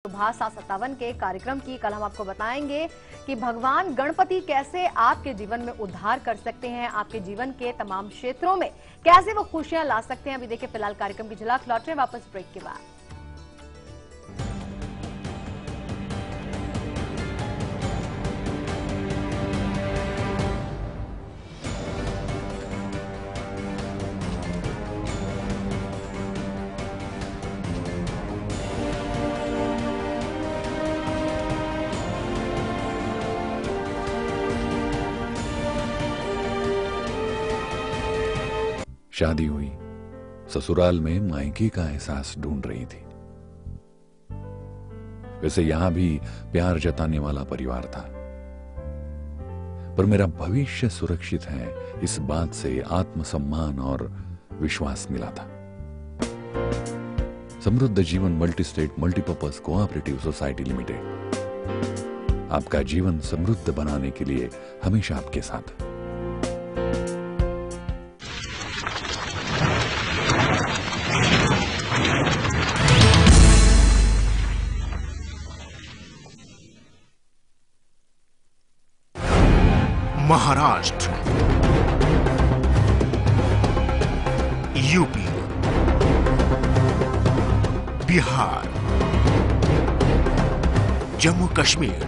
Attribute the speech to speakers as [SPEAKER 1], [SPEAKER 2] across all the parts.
[SPEAKER 1] सुबह 7:57 के कार्यक्रम की कल हम आपको बताएंगे कि भगवान गणपति कैसे आपके जीवन में उद्धार कर सकते हैं, आपके जीवन के तमाम क्षेत्रों में कैसे वो खुशियां ला सकते हैं। अभी देखिए फिलहाल कार्यक्रम की झलक, लौटे वापस ब्रेक के बाद।
[SPEAKER 2] शादी हुई, ससुराल में मायके का एहसास ढूंढ रही थी। वैसे यहां भी प्यार जताने वाला परिवार था, पर मेरा भविष्य सुरक्षित है इस बात से आत्मसम्मान और विश्वास मिला था। समृद्ध Jeevan multi state multipurpose cooperative society limited आपका जीवन समृद्ध बनाने के लिए हमेशा आपके साथ।
[SPEAKER 3] महाराष्ट्र, यूपी, बिहार, जम्मू कश्मीर,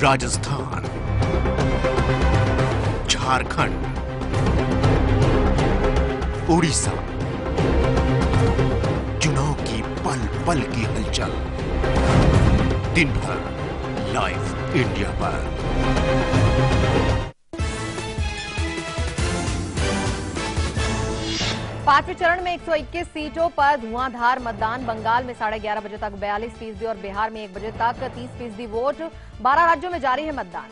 [SPEAKER 3] राजस्थान, झारखंड, उड़ीसा, चुनाव की पल पल की हलचल, दिन भर लाइव इंडिया पर।
[SPEAKER 1] पांचवें चरण में 121 सीटों पर धुआंधार मतदान। बंगाल में 11:30 बजे तक 42% और बिहार में 1 बजे तक 30% वोट। 12 राज्यों में जारी है मतदान।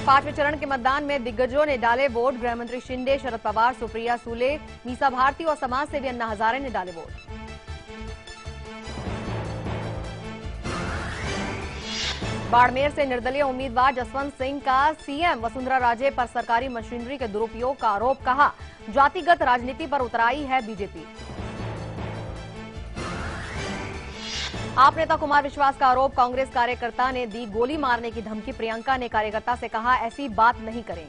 [SPEAKER 1] पांचवें चरण के मतदान में दिग्गजों ने डाले वोट। गृहमंत्री शिंदे, शरद पवार, सुप्रिया सुले, मीसा भारती और समाज सेवी अन्ना हजारे ने डाले वोट। बाड़मेर से निर्दलीय उम्मीदवार जसवंत सिंह का सीएम वसुंधरा राजे पर सरकारी मशीनरी के दुरुपयोग का आरोप। कहा, जातिगत राजनीति पर उतराई है बीजेपी। आप नेता कुमार विश्वास का आरोप, कांग्रेस कार्यकर्ता ने दी गोली मारने की धमकी। प्रियंका ने कार्यकर्ता से कहा, ऐसी बात नहीं करें।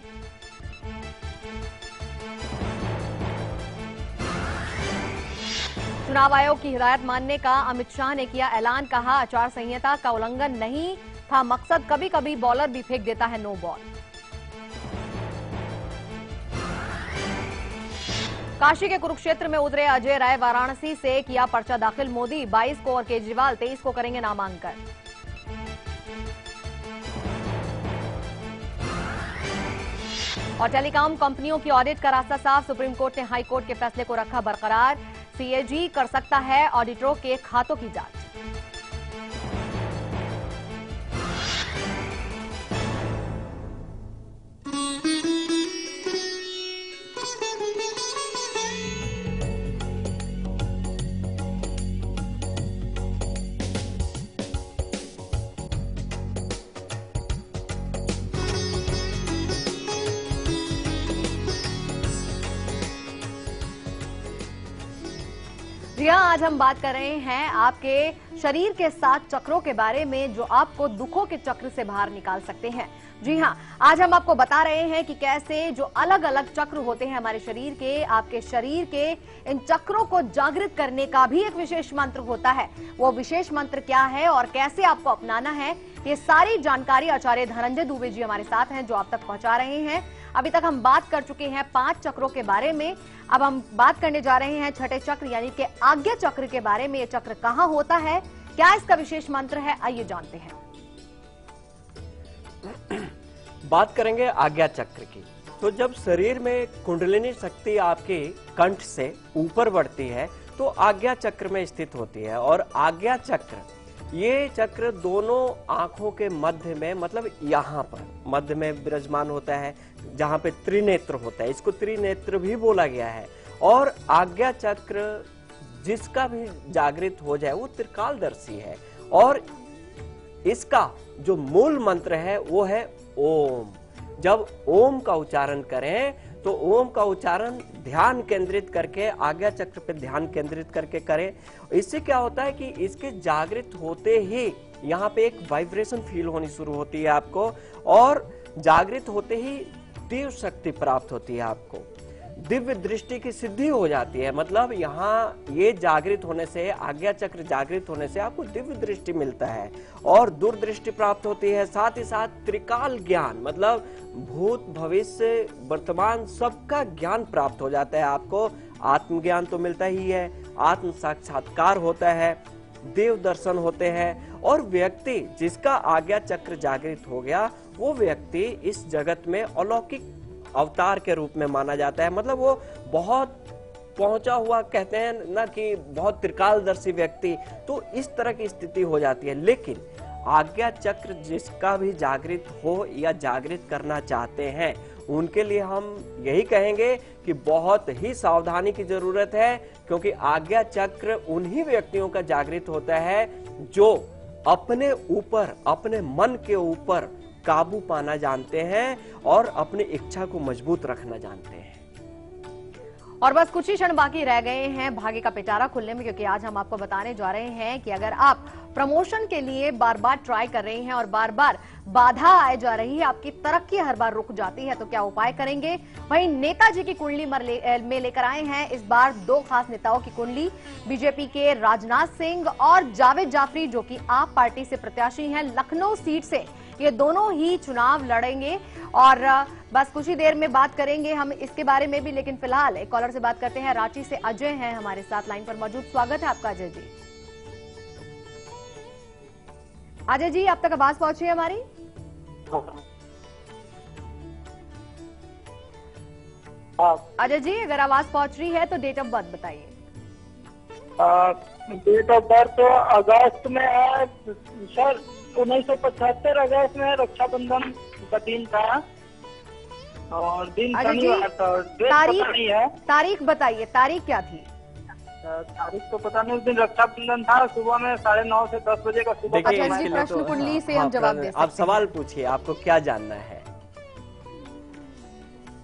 [SPEAKER 1] चुनाव आयोग की हिदायत मानने का अमित शाह ने किया ऐलान। कहा, आचार संहिता का उल्लंघन नहीं था मकसद, कभी कभी बॉलर भी फेंक देता है नो बॉल। काशी के कुरुक्षेत्र में उतरे अजय राय, वाराणसी से किया पर्चा दाखिल। मोदी 22 को और केजरीवाल 23 को करेंगे नामांकन। और टेलीकॉम कंपनियों की ऑडिट का रास्ता साफ। सुप्रीम कोर्ट ने हाई कोर्ट के फैसले को रखा बरकरार। सीएजी कर सकता है ऑडिटरों के खातों की जांच। जी हाँ, आज हम बात कर रहे हैं आपके शरीर के 7 चक्रों के बारे में जो आपको दुखों के चक्र से बाहर निकाल सकते हैं। जी हाँ, आज हम आपको बता रहे हैं कि कैसे जो अलग अलग चक्र होते हैं हमारे शरीर के, आपके शरीर के इन चक्रों को जागृत करने का भी एक विशेष मंत्र होता है। वो विशेष मंत्र क्या है और कैसे आपको अपनाना है, ये सारी जानकारी आचार्य धनंजय दुबे जी हमारे साथ हैं जो आप तक पहुंचा रहे हैं। अभी तक हम बात कर चुके हैं 5 चक्रों के बारे में। अब हम बात करने जा रहे हैं छठे चक्र यानी कि आज्ञा चक्र के बारे में। ये चक्र कहां होता है, क्या इसका विशेष मंत्र है, आइए जानते हैं।
[SPEAKER 4] बात करेंगे आज्ञा चक्र की। तो जब शरीर में कुंडलिनी शक्ति आपके कंठ से ऊपर बढ़ती है तो आज्ञा चक्र में स्थित होती है। और आज्ञा चक्र, ये चक्र दोनों आंखों के मध्य में, मतलब यहाँ पर मध्य में विराजमान होता है, जहां पे त्रिनेत्र होता है। इसको त्रिनेत्र भी बोला गया है। और आज्ञा चक्र जिसका भी जागृत हो जाए वो त्रिकालदर्शी है। और इसका जो मूल मंत्र है वो है ओम। जब ओम का उच्चारण करें तो ओम का उच्चारण ध्यान केंद्रित करके आज्ञा चक्र पे ध्यान केंद्रित करके करें। इससे क्या होता है कि इसके जागृत होते ही यहाँ पे एक वाइब्रेशन फील होनी शुरू होती है आपको, और जागृत होते ही दिव्य शक्ति प्राप्त होती है आपको, दिव्य दृष्टि की सिद्धि हो जाती है। मतलब यहाँ ये जागृत होने से, आज्ञा चक्र जागृत होने से आपको दिव्य दृष्टि मिलता है और दूरदृष्टि प्राप्त होती है। साथ ही साथ त्रिकाल ज्ञान, मतलब भूत भविष्य वर्तमान सबका ज्ञान प्राप्त हो जाता है आपको। आत्मज्ञान तो मिलता ही है, आत्म साक्षात्कार होता है, देव दर्शन होते हैं, और व्यक्ति जिसका आज्ञा चक्र जागृत हो गया वो व्यक्ति इस जगत में अलौकिक अवतार के रूप में माना जाता है। मतलब वो बहुत पहुंचा हुआ, कहते हैं ना कि बहुत त्रिकालदर्शी व्यक्ति, तो इस तरह की स्थिति हो जाती है। लेकिन आज्ञा चक्र जिसका भी जागृत हो या जागृत करना चाहते हैं उनके लिए हम यही कहेंगे कि बहुत ही सावधानी की जरूरत है, क्योंकि आज्ञा चक्र उन्हीं व्यक्तियों का जागृत होता है जो अपने ऊपर, अपने मन के ऊपर काबू पाना जानते हैं और अपनी इच्छा को मजबूत रखना जानते हैं।
[SPEAKER 1] और बस कुछ ही क्षण बाकी रह गए हैं भाग्य का पिटारा खुलने में, क्योंकि आज हम आपको बताने जा रहे हैं कि अगर आप प्रमोशन के लिए बार बार ट्राई कर रहे हैं और बार बार बाधा आए जा रही है, आपकी तरक्की हर बार रुक जाती है, तो क्या उपाय करेंगे। वहीं नेताजी की कुंडली में लेकर आए हैं इस बार दो खास नेताओं की कुंडली, बीजेपी के राजनाथ सिंह और जावेद जाफरी, जो कि आप पार्टी से प्रत्याशी हैं लखनऊ सीट से। ये दोनों ही चुनाव लड़ेंगे और बस कुछ ही देर में बात करेंगे हम इसके बारे में भी। लेकिन फिलहाल एक कॉलर से बात करते हैं। रांची से अजय हैं हमारे साथ लाइन पर मौजूद। स्वागत है आपका अजय जी। अजय जी, आप तक आवाज पहुंची है हमारी? अजय जी, अगर आवाज पहुंच रही है तो डेट ऑफ बर्थ बताइए।
[SPEAKER 5] डेट ऑफ बर्थ तो अगस्त में है सर, 1975 अगस्त में रक्षाबंधन का दिन था और दिन शनिवार था।
[SPEAKER 1] तारीख बताइए, तारीख क्या थी?
[SPEAKER 5] तारीख तो पता नहीं, उस दिन रक्षाबंधन था। सुबह में 9:30 से 10 बजे का सुबह का
[SPEAKER 1] प्रश्न कुंडली से हम जवाब दे सकते हैं।
[SPEAKER 4] आप सवाल पूछिए, आपको क्या जानना है?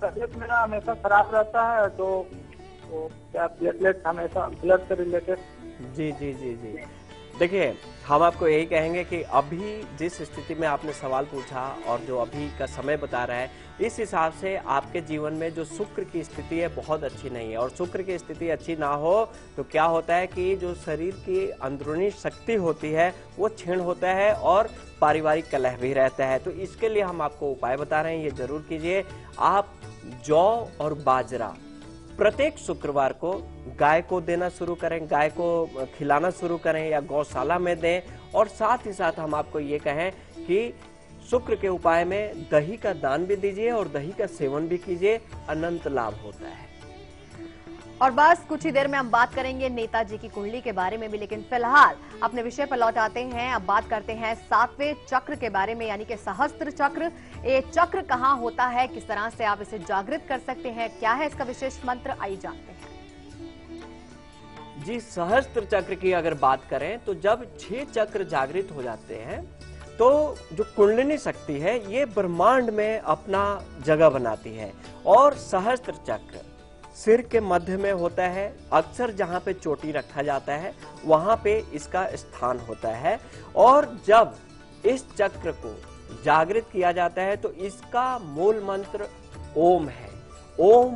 [SPEAKER 5] तबियत मेरा हमेशा खराब रहता है, तो क्या प्लेटलेट हमेशा ब्लड से रिलेटेड।
[SPEAKER 4] जी जी जी जी, देखिए हम आपको यही कहेंगे कि अभी जिस स्थिति में आपने सवाल पूछा और जो अभी का समय बता रहा है, इस हिसाब से आपके जीवन में जो शुक्र की स्थिति है बहुत अच्छी नहीं है। और शुक्र की स्थिति अच्छी ना हो तो क्या होता है कि जो शरीर की अंदरूनी शक्ति होती है वो क्षीण होता है और पारिवारिक कलह भी रहता है। तो इसके लिए हम आपको उपाय बता रहे हैं, ये जरूर कीजिए। आप जौ और बाजरा प्रत्येक शुक्रवार को गाय को देना शुरू करें, गाय को खिलाना शुरू करें या गौशाला में दें। और साथ ही साथ हम आपको ये कहें कि शुक्र के उपाय में दही का दान भी दीजिए और दही का सेवन भी कीजिए, अनंत लाभ होता है।
[SPEAKER 1] और बस कुछ ही देर में हम बात करेंगे नेताजी की कुंडली के बारे में भी, लेकिन फिलहाल अपने विषय पर लौट आते हैं। अब बात करते हैं 7वें चक्र के बारे में, यानी कि सहस्त्र चक्र। ये चक्र कहाँ होता है, किस तरह से आप इसे जागृत कर सकते हैं, क्या है इसका विशेष मंत्र, आइए जानते हैं।
[SPEAKER 4] जी, सहस्त्र चक्र की अगर बात करें तो जब 6 चक्र जागृत हो जाते हैं तो जो कुंडलिनी शक्ति है ये ब्रह्मांड में अपना जगह बनाती है। और सहस्त्र चक्र सिर के मध्य में होता है, अक्सर जहाँ पे चोटी रखा जाता है वहां पे इसका स्थान होता है। और जब इस चक्र को जागृत किया जाता है तो इसका मूल मंत्र ओम है। ओम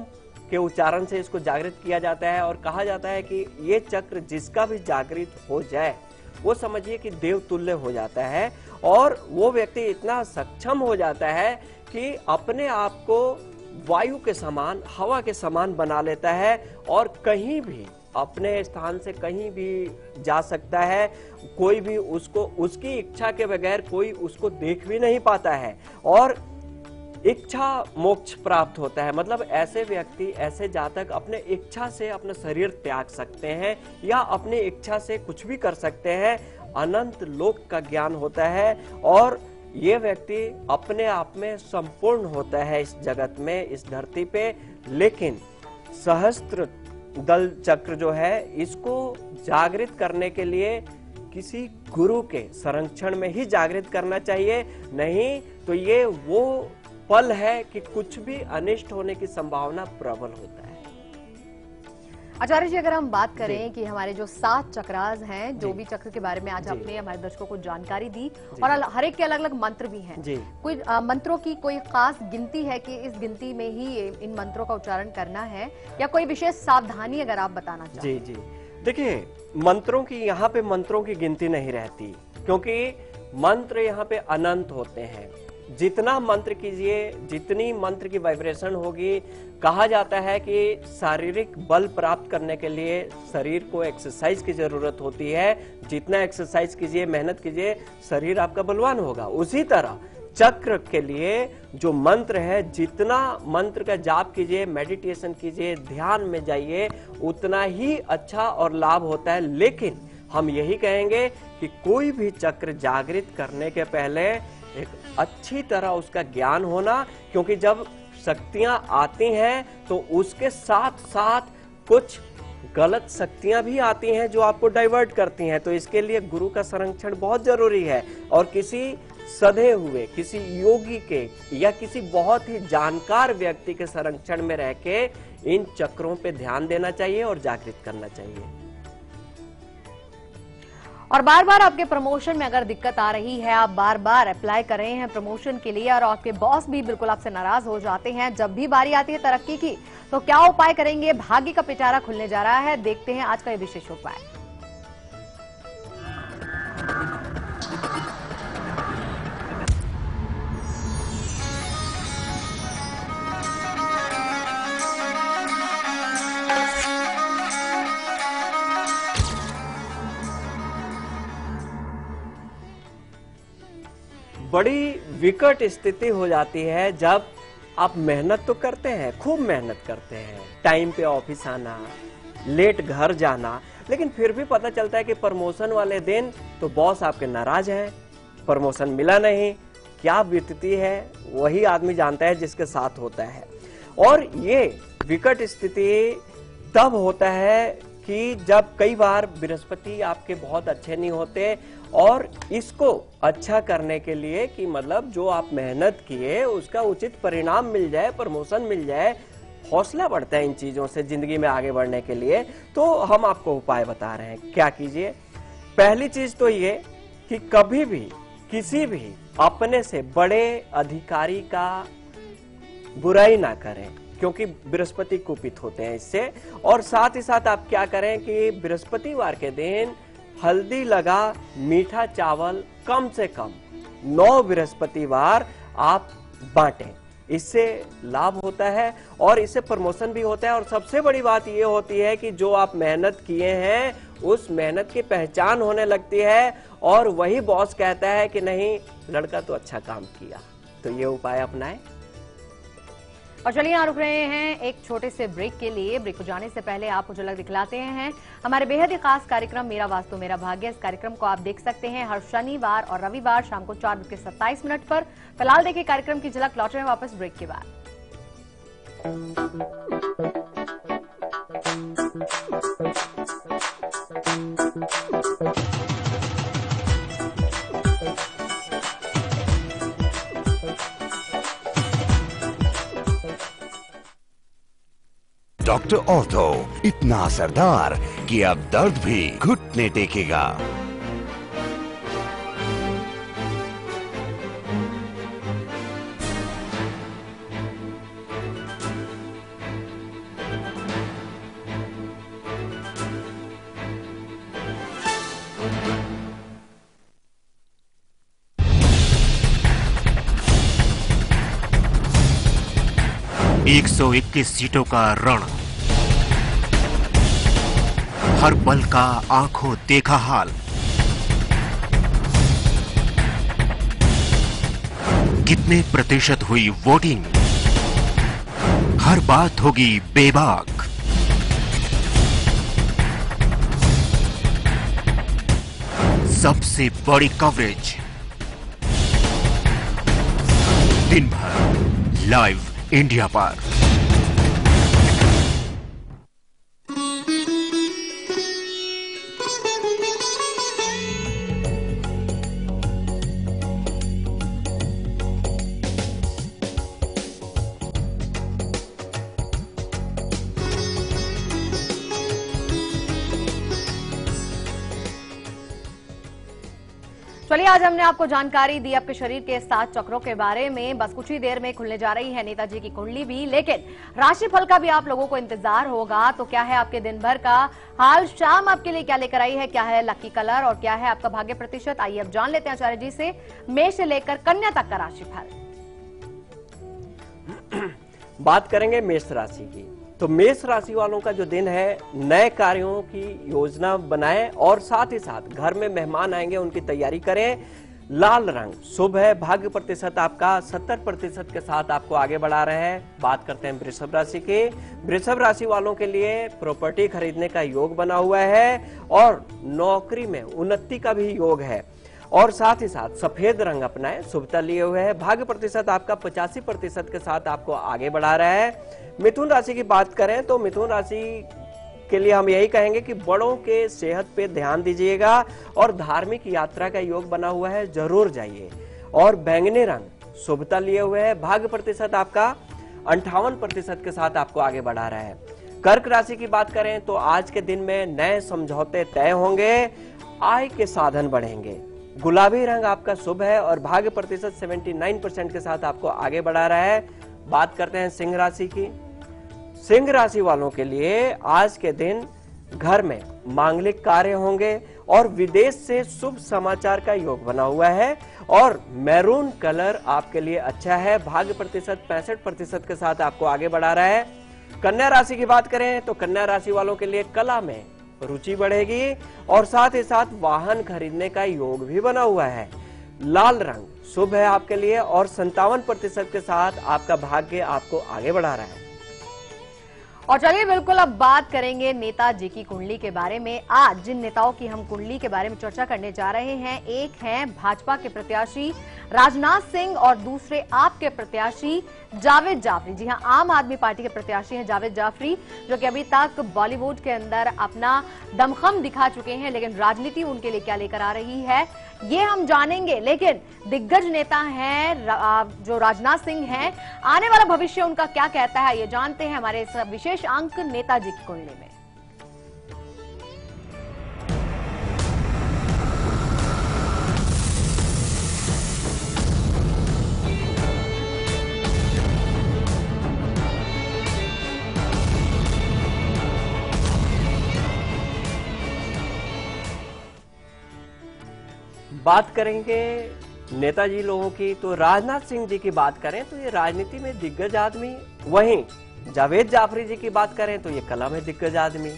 [SPEAKER 4] के उच्चारण से इसको जागृत किया जाता है और कहा जाता है कि ये चक्र जिसका भी जागृत हो जाए वो समझिए कि देवतुल्य हो जाता है और वो व्यक्ति इतना सक्षम हो जाता है कि अपने आप को वायु के समान, हवा के समान बना लेता है और कहीं भी अपने स्थान से कहीं भी जा सकता है। कोई भी उसको उसकी इच्छा के बगैर कोई उसको देख भी नहीं पाता है और इच्छा मोक्ष प्राप्त होता है। मतलब ऐसे व्यक्ति, ऐसे जातक अपने इच्छा से अपना शरीर त्याग सकते हैं या अपनी इच्छा से कुछ भी कर सकते हैं। अनंत लोक का ज्ञान होता है और ये व्यक्ति अपने आप में संपूर्ण होता है इस जगत में, इस धरती पे। लेकिन सहस्त्र दल चक्र जो है इसको जागृत करने के लिए किसी गुरु के संरक्षण में ही जागृत करना चाहिए, नहीं तो ये वो पल है कि कुछ भी अनिष्ट होने की संभावना प्रबल होता है।
[SPEAKER 1] आचार्य जी, अगर हम बात करें
[SPEAKER 4] जी।
[SPEAKER 1] कि हमारे जो 7 चक्रास हैं, जो
[SPEAKER 4] जी।
[SPEAKER 1] भी चक्र के बारे में आज
[SPEAKER 4] जी।
[SPEAKER 1] आपने हमारे दर्शकों को जानकारी दी,
[SPEAKER 4] जी।
[SPEAKER 1] और हर एक के अलग अलग मंत्र भी हैं।
[SPEAKER 4] जी।
[SPEAKER 1] कोई मंत्रों की कोई खास गिनती है कि इस गिनती में ही इन मंत्रों का उच्चारण करना है, या कोई विशेष सावधानी अगर आप बताना चाहें?
[SPEAKER 4] जी जी, देखिए मंत्रों की, यहाँ पे मंत्रों की गिनती नहीं रहती, क्योंकि मंत्र यहाँ पे अनंत होते हैं। जितना मंत्र कीजिए, जितनी मंत्र की वाइब्रेशन होगी, कहा जाता है कि शारीरिक बल प्राप्त करने के लिए शरीर को एक्सरसाइज की जरूरत होती है। जितना एक्सरसाइज कीजिए, मेहनत कीजिए, शरीर आपका बलवान होगा। उसी तरह चक्र के लिए जो मंत्र है, जितना मंत्र का जाप कीजिए, मेडिटेशन कीजिए, ध्यान में जाइए, उतना ही अच्छा और लाभ होता है। लेकिन हम यही कहेंगे कि कोई भी चक्र जागृत करने के पहले एक अच्छी तरह उसका ज्ञान होना, क्योंकि जब शक्तियां आती हैं तो उसके साथ साथ कुछ गलत शक्तियां भी आती हैं जो आपको डाइवर्ट करती हैं। तो इसके लिए गुरु का संरक्षण बहुत जरूरी है, और किसी सधे हुए, किसी योगी के या किसी बहुत ही जानकार व्यक्ति के संरक्षण में रह के इन चक्रों पे ध्यान देना चाहिए और जागृत करना चाहिए।
[SPEAKER 1] और बार बार आपके प्रमोशन में अगर दिक्कत आ रही है, आप बार बार अप्लाई कर रहे हैं प्रमोशन के लिए, और आपके बॉस भी बिल्कुल आपसे नाराज हो जाते हैं जब भी बारी आती है तरक्की की, तो क्या उपाय करेंगे? भाग्य का पिटारा खुलने जा रहा है, देखते हैं आज का ये विशेष उपाय।
[SPEAKER 4] बड़ी विकट स्थिति हो जाती है जब आप मेहनत तो करते हैं, खूब मेहनत करते हैं, टाइम पे ऑफिस आना, लेट घर जाना, लेकिन फिर भी पता चलता है कि प्रमोशन वाले दिन तो बॉस आपके नाराज हैं, प्रमोशन मिला नहीं। क्या बीतती है वही आदमी जानता है जिसके साथ होता है। और ये विकट स्थिति तब होता है कि जब कई बार बृहस्पति आपके बहुत अच्छे नहीं होते, और इसको अच्छा करने के लिए कि मतलब जो आप मेहनत किए उसका उचित परिणाम मिल जाए, प्रमोशन मिल जाए, हौसला बढ़ता है इन चीजों से जिंदगी में आगे बढ़ने के लिए। तो हम आपको उपाय बता रहे हैं, क्या कीजिए। पहली चीज तो ये कि कभी भी किसी भी अपने से बड़े अधिकारी का बुराई ना करें, क्योंकि बृहस्पति कुपित होते हैं इससे। और साथ ही साथ आप क्या करें कि बृहस्पतिवार के दिन हल्दी लगा मीठा चावल कम से कम 9 बृहस्पतिवार आप बांटें। इससे लाभ होता है और इससे प्रमोशन भी होता है। और सबसे बड़ी बात यह होती है कि जो आप मेहनत किए हैं उस मेहनत की पहचान होने लगती है, और वही बॉस कहता है कि नहीं, लड़का तो अच्छा काम किया। तो ये उपाय अपनाएं।
[SPEAKER 1] और चलिए यहाँ रुक रहे हैं एक छोटे से ब्रेक के लिए। ब्रेक को जाने से पहले आपको झलक दिखलाते हैं हमारे बेहद ही खास कार्यक्रम मेरा वास्तु मेरा भाग्य। इस कार्यक्रम को आप देख सकते हैं हर शनिवार और रविवार शाम को 4:27 पर। फिलहाल देखिए कार्यक्रम की झलक, लौट रहे हैं वापस ब्रेक के बाद।
[SPEAKER 3] डॉक्टर ऑर्थो, इतना असरदार कि अब दर्द भी घुटने टेकेगा।
[SPEAKER 6] एक 121 सीटों का रण, हर पल का आंखों देखा हाल। कितने प्रतिशत हुई वोटिंग, हर बात होगी बेबाक। सबसे बड़ी कवरेज, दिन भर लाइव इंडिया पर।
[SPEAKER 1] चलिए, आज हमने आपको जानकारी दी आपके शरीर के 7 चक्रों के बारे में। बस कुछ ही देर में खुलने जा रही है नेताजी की कुंडली भी, लेकिन राशिफल का भी आप लोगों को इंतजार होगा। तो क्या है आपके दिन भर का हाल, शाम आपके लिए क्या लेकर आई है, क्या है लकी कलर और क्या है आपका भाग्य प्रतिशत, आइए अब जान लेते हैं आचार्य जी से मेष से लेकर कन्या तक का राशिफल।
[SPEAKER 4] बात करेंगे मेष राशि की। तो मेष राशि वालों का जो दिन है, नए कार्यों की योजना बनाएं और साथ ही साथ घर में मेहमान आएंगे उनकी तैयारी करें। लाल रंग शुभ है। भाग्य प्रतिशत आपका 70% के साथ आपको आगे बढ़ा रहे हैं। बात करते हैं वृषभ राशि की। वृषभ राशि वालों के लिए प्रॉपर्टी खरीदने का योग बना हुआ है और नौकरी में उन्नति का भी योग है और साथ ही साथ सफेद रंग अपनाएं, शुभता लिए हुए है। भाग्य प्रतिशत आपका 85% के साथ आपको आगे बढ़ा रहा है। मिथुन राशि की बात करें तो मिथुन राशि के लिए हम यही कहेंगे कि बड़ों के सेहत पे ध्यान दीजिएगा और धार्मिक यात्रा का योग बना हुआ है, जरूर जाइए। और बैंगनी रंग शुभता लिए हुए है। भाग्य प्रतिशत आपका 58% के साथ आपको आगे बढ़ा रहा है। कर्क राशि की बात करें तो आज के दिन में नए समझौते तय होंगे, आय के साधन बढ़ेंगे। गुलाबी रंग आपका शुभ है और भाग्य प्रतिशत 79% के साथ आपको आगे बढ़ा रहा है। बात करते हैं सिंह राशि की। सिंह राशि वालों के लिए आज के दिन घर में मांगलिक कार्य होंगे और विदेश से शुभ समाचार का योग बना हुआ है और मैरून कलर आपके लिए अच्छा है। भाग्य प्रतिशत 65% के साथ आपको आगे बढ़ा रहा है। कन्या राशि की बात करें तो कन्या राशि वालों के लिए कला में रुचि बढ़ेगी और साथ ही साथ वाहन खरीदने का योग भी बना हुआ है। लाल रंग शुभ है आपके लिए और 57% के साथ आपका भाग्य आपको आगे बढ़ा रहा है।
[SPEAKER 1] और चलिए बिल्कुल अब बात करेंगे नेताजी की कुंडली के बारे में। आज जिन नेताओं की हम कुंडली के बारे में चर्चा करने जा रहे हैं, एक हैं भाजपा के प्रत्याशी राजनाथ सिंह और दूसरे आपके प्रत्याशी जावेद जाफरी। जी हां, आम आदमी पार्टी के प्रत्याशी हैं जावेद जाफरी, जो कि अभी तक बॉलीवुड के अंदर अपना दमखम दिखा चुके हैं, लेकिन राजनीति उनके लिए क्या लेकर आ रही है ये हम जानेंगे। लेकिन दिग्गज नेता हैं जो राजनाथ सिंह हैं, आने वाला भविष्य उनका क्या कहता है ये जानते हैं हमारे इस विशेष अंक नेताजी की कुंडली में।
[SPEAKER 4] बात करेंगे नेताजी लोगों की। तो राजनाथ सिंह जी की बात करें तो ये राजनीति में दिग्गज आदमी, वहीं जावेद जाफरी जी की बात करें तो ये कला में दिग्गज आदमी।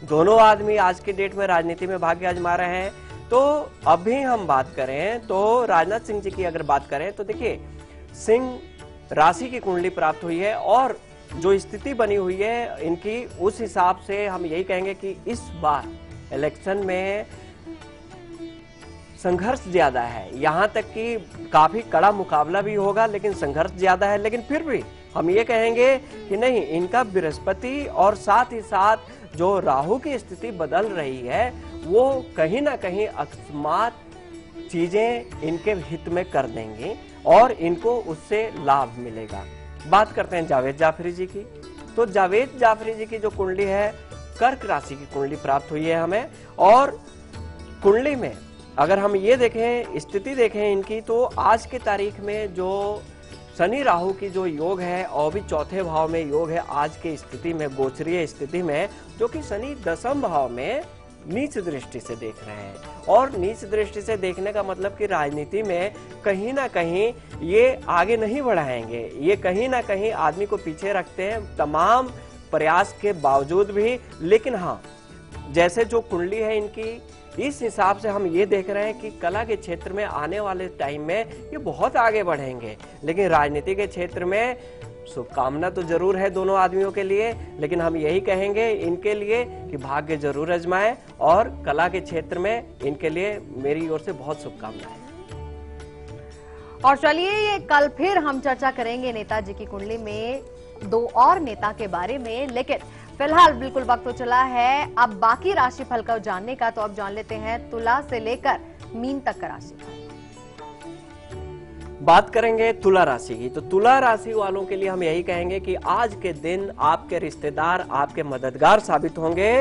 [SPEAKER 4] दोनों आदमी आज की डेट में राजनीति में भाग्य आजमा रहे हैं। तो अभी हम बात करें तो राजनाथ सिंह जी की अगर बात करें तो देखिए, सिंह राशि की कुंडली प्राप्त हुई है और जो स्थिति बनी हुई है इनकी, उस हिसाब से हम यही कहेंगे कि इस बार इलेक्शन में संघर्ष ज्यादा है। यहाँ तक कि काफी कड़ा मुकाबला भी होगा, लेकिन संघर्ष ज्यादा है। लेकिन फिर भी हम ये कहेंगे कि नहीं, इनका बृहस्पति और साथ ही साथ जो राहु की स्थिति बदल रही है वो कहीं ना कहीं अकस्मात चीजें इनके हित में कर देंगी और इनको उससे लाभ मिलेगा। बात करते हैं जावेद जाफरी जी की। तो जावेद जाफरी जी की जो कुंडली है, कर्क राशि की कुंडली प्राप्त हुई है हमें। और कुंडली में अगर हम ये देखें, स्थिति देखें इनकी, तो आज के तारीख में जो शनि राहु की जो योग है और भी चौथे भाव में योग है आज की स्थिति में, गोचरीय स्थिति में, जो कि शनि 10वें भाव में नीच दृष्टि से देख रहे हैं। और नीच दृष्टि से देखने का मतलब कि राजनीति में कहीं ना कहीं ये आगे नहीं बढ़ाएंगे, ये कहीं ना कहीं आदमी को पीछे रखते हैं तमाम प्रयास के बावजूद भी। लेकिन हाँ, जैसे जो कुंडली है इनकी, इस हिसाब से हम ये देख रहे हैं कि कला के क्षेत्र में आने वाले टाइम में ये बहुत आगे बढ़ेंगे। लेकिन राजनीति के क्षेत्र में शुभकामना तो जरूर है दोनों आदमियों के लिए, लेकिन हम यही कहेंगे इनके लिए कि भाग्य जरूर आजमाएं और कला के क्षेत्र में इनके लिए मेरी ओर से बहुत शुभकामनाएं।
[SPEAKER 1] और चलिए, ये कल फिर हम चर्चा करेंगे नेताजी की कुंडली में 2 और नेता के बारे में, लेकिन फिलहाल बिल्कुल वक्त तो चला है अब बाकी राशिफल का जानने का। तो अब जान लेते हैं तुला से लेकर मीन तक का राशिफल।
[SPEAKER 4] बात करेंगे तुला राशि की। तो तुला राशि वालों के लिए हम यही कहेंगे कि आज के दिन आपके रिश्तेदार आपके मददगार साबित होंगे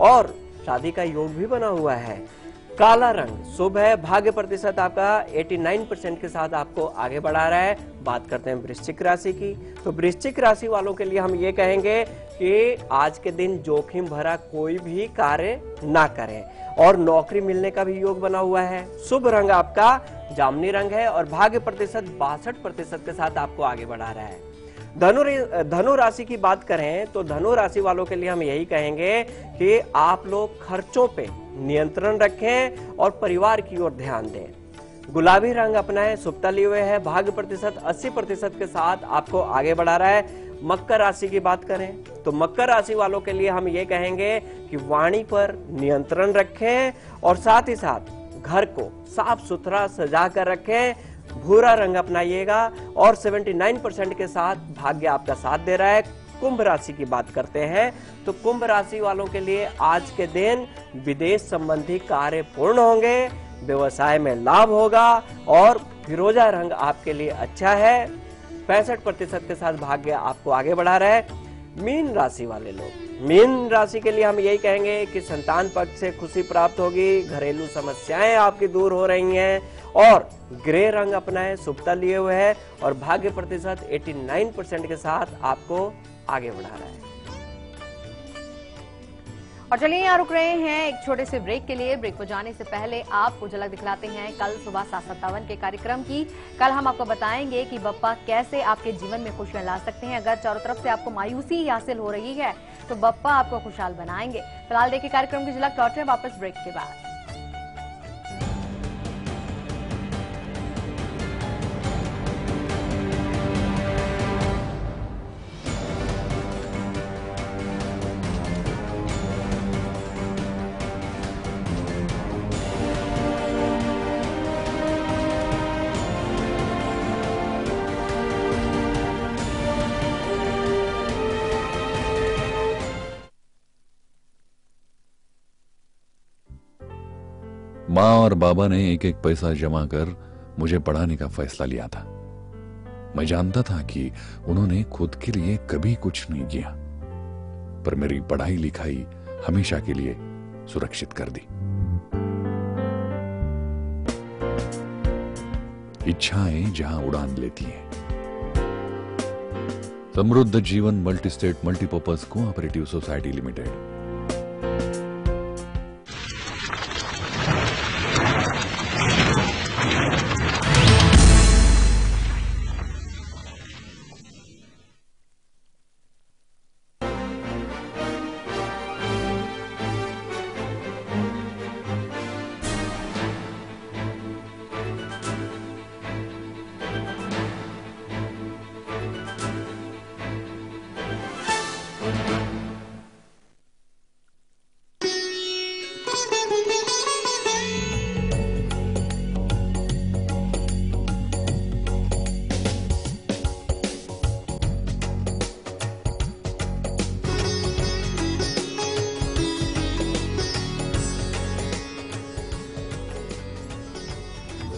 [SPEAKER 4] और शादी का योग भी बना हुआ है। काला रंग शुभ है, भाग्य प्रतिशत आपका 89% के साथ आपको आगे बढ़ा रहा है। बात करते हैं वृश्चिक राशि की, तो वृश्चिक राशि वालों के लिए हम ये कहेंगे कि आज के दिन जोखिम भरा कोई भी कार्य ना करें और नौकरी मिलने का भी योग बना हुआ है। शुभ रंग आपका जामुनी रंग है और भाग्य प्रतिशत 62% के साथ आपको आगे बढ़ा रहा है। धनु राशि की बात करें तो धनु राशि वालों के लिए हम यही कहेंगे कि आप लोग खर्चों पे नियंत्रण रखें और परिवार की ओर ध्यान दें। गुलाबी रंग अपनाएं, शुभता लिए हुए है, भाग्य प्रतिशत 80% के साथ आपको आगे बढ़ा रहा है। मकर राशि की बात करें तो मकर राशि वालों के लिए हम ये कहेंगे कि वाणी पर नियंत्रण रखें और साथ ही साथ घर को साफ सुथरा सजा कर रखें। भूरा रंग अपनाइएगा और 79% के साथ भाग्य आपका साथ दे रहा है। कुंभ राशि की बात करते हैं तो कुंभ राशि वालों के लिए आज के दिन विदेश संबंधी कार्य पूर्ण होंगे, व्यवसाय में लाभ होगा और फिरोजा रंग आपके लिए अच्छा है। 65% के साथ भाग्य आपको आगे बढ़ा रहा है। मीन राशि वाले लोग, मीन राशि के लिए हम यही कहेंगे कि संतान पक्ष से खुशी प्राप्त होगी, घरेलू समस्याएं आपकी दूर हो रही हैं और ग्रे रंग अपनाएं, शुभता लिए हुए है और भाग्य प्रतिशत 89% के साथ आपको आगे बढ़ा रहा है।
[SPEAKER 1] और चलिए यहाँ रुक रहे हैं एक छोटे से ब्रेक के लिए। ब्रेक पर जाने से पहले आपको झलक दिखलाते हैं कल सुबह 7:57 के कार्यक्रम की। कल हम आपको बताएंगे कि बप्पा कैसे आपके जीवन में खुशियां ला सकते हैं। अगर चारों तरफ से आपको मायूसी हासिल हो रही है तो बप्पा आपको खुशहाल बनाएंगे। फिलहाल देखिए कार्यक्रम की झलक, लौट रहे वापस ब्रेक के बाद।
[SPEAKER 2] माँ और बाबा ने एक एक पैसा जमा कर मुझे पढ़ाने का फैसला लिया था। मैं जानता था कि उन्होंने खुद के लिए कभी कुछ नहीं किया, पर मेरी पढ़ाई लिखाई हमेशा के लिए सुरक्षित कर दी। इच्छाएं जहां उड़ान लेती हैं। Samruddha Jeevan multi state multipurpose cooperative society limited.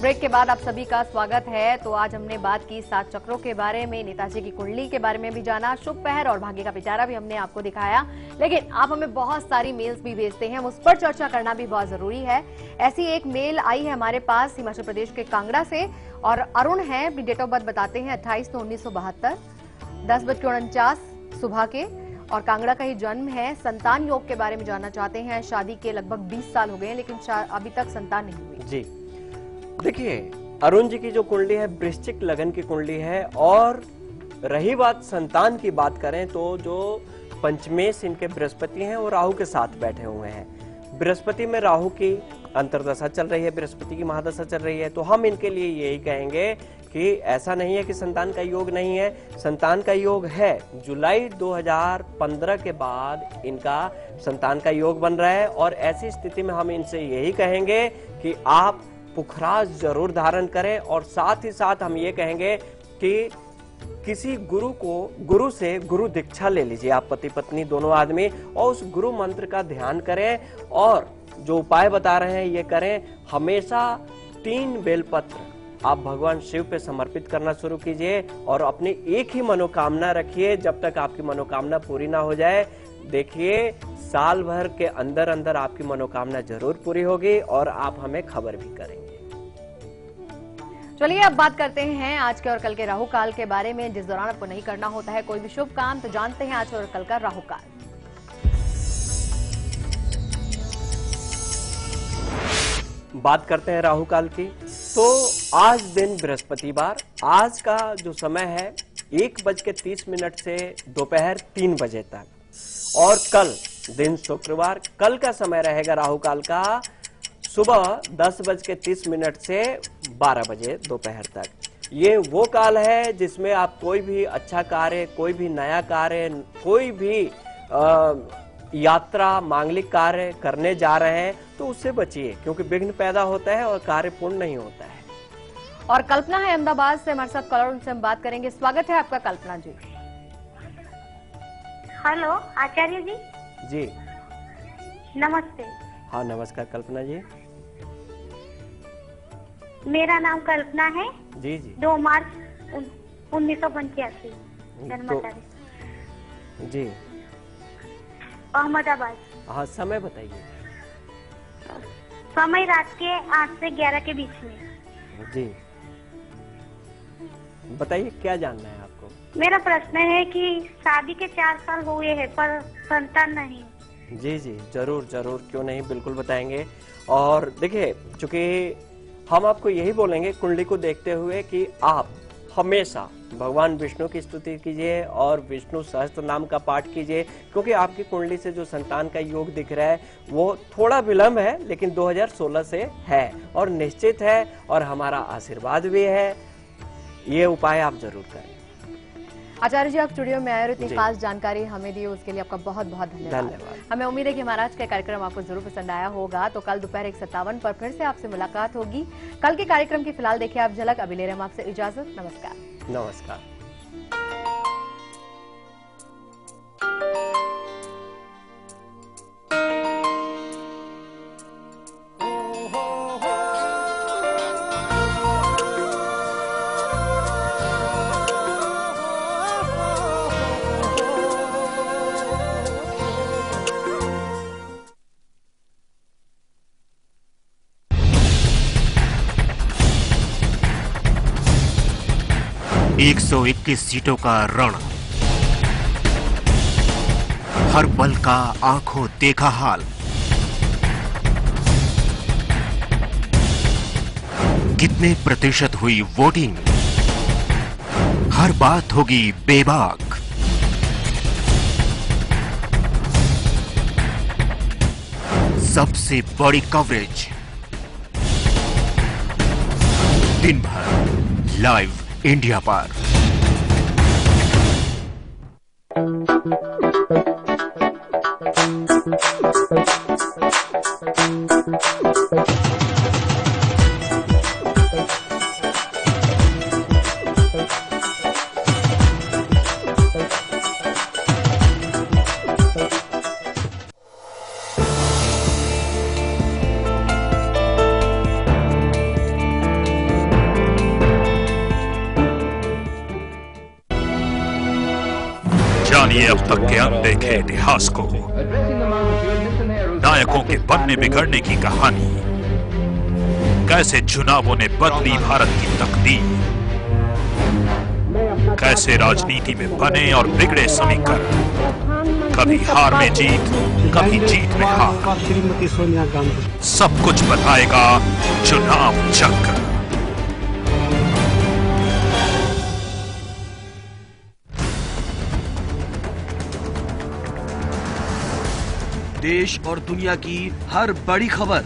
[SPEAKER 1] Break के बाद आप सभी का स्वागत है। तो आज हमने बात की 7 चक्रों के बारे में, नेताजी की कुंडली के बारे में भी जाना, शुभ पहर और भाग्य का पिटारा भी हमने आपको दिखाया। लेकिन आप हमें बहुत सारी मेल्स भी भेजते हैं, उस पर चर्चा करना भी बहुत जरूरी है। ऐसी एक मेल आई है हमारे पास हिमाचल प्रदेश के कांगड़ा से और अरुण है, अपनी डेट ऑफ बर्थ बताते हैं 28/9/1972, 10:49 सुबह के और कांगड़ा का ही जन्म है। संतान योग के बारे में जानना चाहते हैं। शादी के लगभग 20 साल हो गए हैं लेकिन अभी तक संतान नहीं हुई।
[SPEAKER 4] जी देखिए, अरुण जी की जो कुंडली है वृश्चिक लगन की कुंडली है और रही बात संतान की बात करें तो जो पंचमेश इनके बृहस्पति हैं वो राहु के साथ बैठे हुए हैं। बृहस्पति में राहु की अंतर्दशा चल रही है, बृहस्पति की महादशा चल रही है, तो हम इनके लिए यही कहेंगे कि ऐसा नहीं है कि संतान का योग नहीं है, संतान का योग है। जुलाई 2015 के बाद इनका संतान का योग बन रहा है और ऐसी स्थिति में हम इनसे यही कहेंगे कि आप पुखराज जरूर धारण करें और साथ ही साथ हम ये कहेंगे कि किसी गुरु से गुरु दीक्षा ले लीजिए, आप पति पत्नी दोनों आदमी, और उस गुरु मंत्र का ध्यान करें और जो उपाय बता रहे हैं ये करें। हमेशा 3 बेलपत्र आप भगवान शिव पे समर्पित करना शुरू कीजिए और अपनी एक ही मनोकामना रखिए जब तक आपकी मनोकामना पूरी ना हो जाए। देखिए साल भर के अंदर अंदर आपकी मनोकामना जरूर पूरी होगी और आप हमें खबर भी करेंगे।
[SPEAKER 1] चलिए अब बात करते हैं आज के और कल के राहु काल के बारे में, जिस दौरान आपको नहीं करना होता है कोई भी शुभ काम। तो जानते हैं आज और कल का राहु काल।
[SPEAKER 4] बात करते हैं राहु काल की। तो आज दिन बृहस्पतिवार, आज का जो समय है 1:30 से दोपहर 3 बजे तक, और कल दिन शुक्रवार, कल का समय रहेगा राहु काल का सुबह 10:30 से 12 बजे दोपहर तक। ये वो काल है जिसमें आप कोई भी अच्छा कार्य, कोई भी नया कार्य, कोई भी यात्रा, मांगलिक कार्य करने जा रहे हैं तो उससे बचिए, क्योंकि विघ्न पैदा होता है और कार्य पूर्ण नहीं होता है।
[SPEAKER 1] और कल्पना है अहमदाबाद से हमारे साथ कॉलर, उनसे हम बात करेंगे। स्वागत है आपका कल्पना जी।
[SPEAKER 7] हेलो आचार्य जी।
[SPEAKER 4] जी
[SPEAKER 7] नमस्ते।
[SPEAKER 4] हाँ नमस्कार कल्पना जी।
[SPEAKER 7] मेरा नाम कल्पना है।
[SPEAKER 4] जी जी।
[SPEAKER 7] 2 मार्च 1985 जन्म तारीख।
[SPEAKER 4] जी।
[SPEAKER 7] अहमदाबाद।
[SPEAKER 4] हाँ समय बताइए।
[SPEAKER 7] समय रात के 8 से 11 के बीच में।
[SPEAKER 4] जी बताइए क्या जानना है आपको।
[SPEAKER 7] मेरा प्रश्न है कि शादी के 4 साल हुए हैं पर संतान नहीं।
[SPEAKER 4] जी जी जरूर जरूर, क्यों नहीं, बिल्कुल बताएंगे। और देखिए चूंकि हम आपको यही बोलेंगे कुंडली को देखते हुए कि आप हमेशा भगवान विष्णु की स्तुति कीजिए और विष्णु सहस्त्र नाम का पाठ कीजिए, क्योंकि आपकी कुंडली से जो संतान का योग दिख रहा है वो थोड़ा विलंब है, लेकिन 2016 से है और निश्चित है, और हमारा आशीर्वाद भी है। ये उपाय आप जरूर करें।
[SPEAKER 1] आचार्य जी आप स्टूडियो में आए और इतनी खास जानकारी हमें दी, उसके लिए आपका बहुत बहुत धन्यवाद। हमें उम्मीद है कि हमारा आज का कार्यक्रम आपको जरूर पसंद आया होगा। तो कल दोपहर 1:57 पर फिर से आपसे मुलाकात होगी। कल के कार्यक्रम की फिलहाल देखिए आप झलक। अभी ले रहे हम आपसे इजाजत। नमस्कार।
[SPEAKER 4] नमस्कार।
[SPEAKER 6] एक 121 सीटों का रण, हर पल का आंखों देखा हाल। कितने प्रतिशत हुई वोटिंग, हर बात होगी बेबाक। सबसे बड़ी कवरेज, दिन भर लाइव इंडिया पर।
[SPEAKER 8] जानिए अब तक के अनदेखे इतिहास को, नायकों के बनने बिगड़ने की कहानी, कैसे चुनावों ने बदली भारत की तकदीर, कैसे राजनीति में बने और बिगड़े समीकरण, कभी हार में जीत, कभी जीत में हार,
[SPEAKER 9] श्रीमती सोनिया गांधी।
[SPEAKER 8] सब कुछ बताएगा चुनाव चक्र।
[SPEAKER 10] देश और दुनिया की हर बड़ी खबर